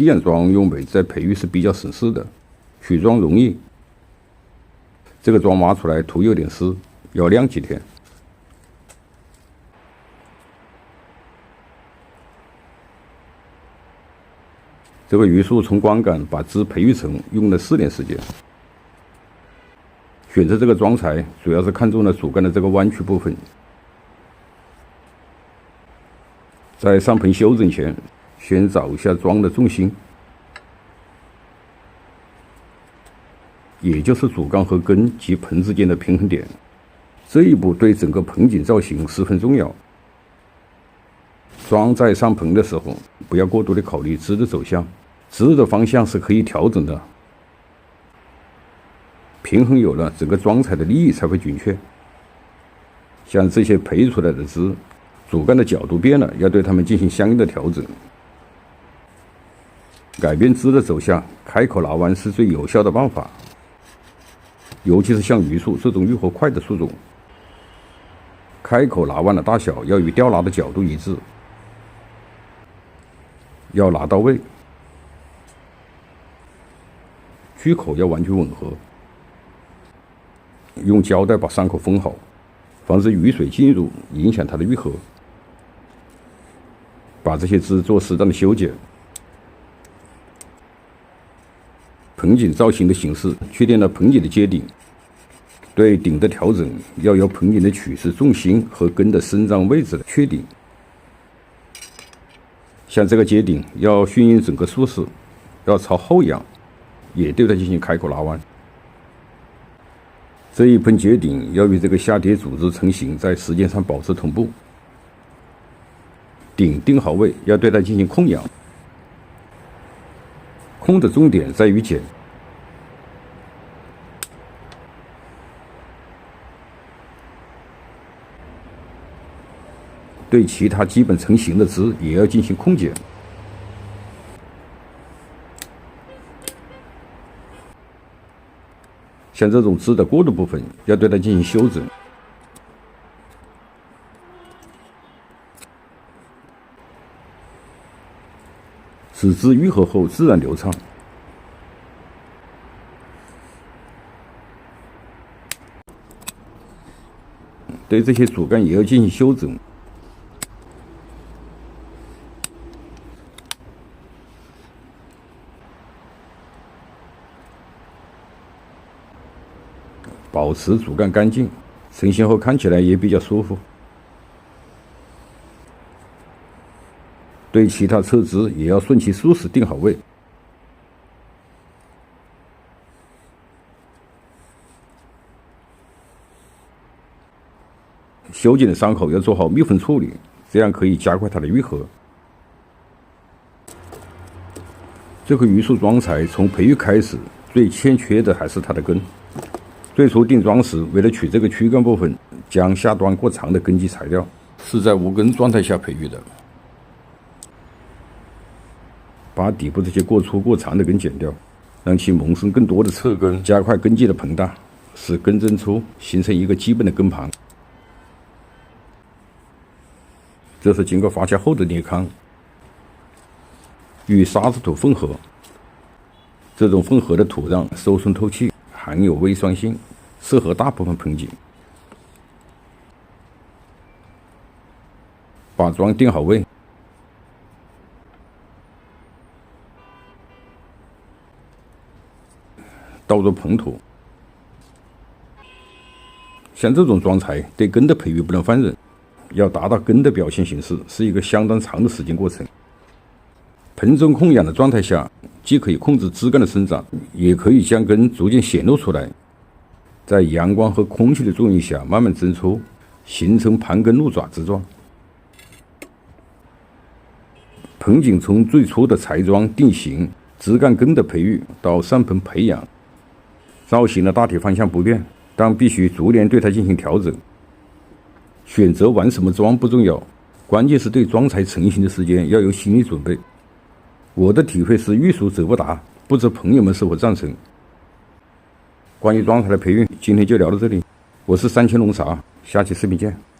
低氧桩用煤在培育是比较省事的，取桩容易。这个桩挖出来土有点湿，要晾几天。这个榆树从光杆把枝培育成用了4年时间。选择这个桩材主要是看中了主干的这个弯曲部分。在上盆修整前，先找一下桩的重心，也就是主干和根及盆之间的平衡点。这一步对整个盆景造型十分重要。桩在上盆的时候，不要过多的考虑枝的走向，枝的方向是可以调整的。平衡有了，整个桩材的立意才会准确。像这些培育出来的枝，主干的角度变了，要对它们进行相应的调整。改变枝的走向，开口拉弯是最有效的办法。尤其是像榆树这种愈合快的树种，开口拉弯的大小要与吊拉的角度一致，要拉到位，锯口要完全吻合。用胶带把伤口封好，防止雨水进入影响它的愈合。把这些枝做适当的修剪。盆景造型的形式确定了盆景的接顶，对顶的调整要由盆景的曲势重心和根的生长位置的确定。像这个接顶要顺应整个树势，要朝后仰，也对它进行开口拉弯。这一盆接顶要与这个下跌组织成型在时间上保持同步。顶定好位，要对它进行控氧。控的重点在于剪。对其他基本成型的枝也要进行控剪。像这种枝的过渡部分，要对它进行修整。使枝愈合后自然流畅。对这些主干也要进行修整。保持主干干净，成型后看起来也比较舒服。对其他侧枝也要顺其树势定好位。修剪的伤口要做好密封处理，这样可以加快它的愈合。这棵榆树桩材从培育开始，最欠缺的还是它的根。最初定桩时，为了取这个躯干部分，将下端过长的根基裁掉，是在无根状态下培育的。把底部这些过粗过长的根剪掉，让其萌生更多的侧根，加快根基的膨大，使根增粗，形成一个基本的根盘。这是经过发酵后的裂糠，与沙子土混合。这种混合的土壤收顺透气，含有微酸性，适合大部分盆景。把桩定好位。倒入盆土。像这种桩材对根的培育不能放任，要达到根的表现形式是一个相当长的时间过程。盆中控氧的状态下，既可以控制枝干的生长，也可以将根逐渐显露出来，在阳光和空气的作用下慢慢增粗，形成盘根路爪之状。盆景从最初的裁桩定型、枝干根的培育到上盆培养，造型的大体方向不变，但必须逐年对它进行调整。选择玩什么桩不重要，关键是对桩材成型的时间要有心理准备。我的体会是欲速则不达，不知朋友们是否赞成？关于桩材的培育，今天就聊到这里。我是三千龙茶，下期视频见。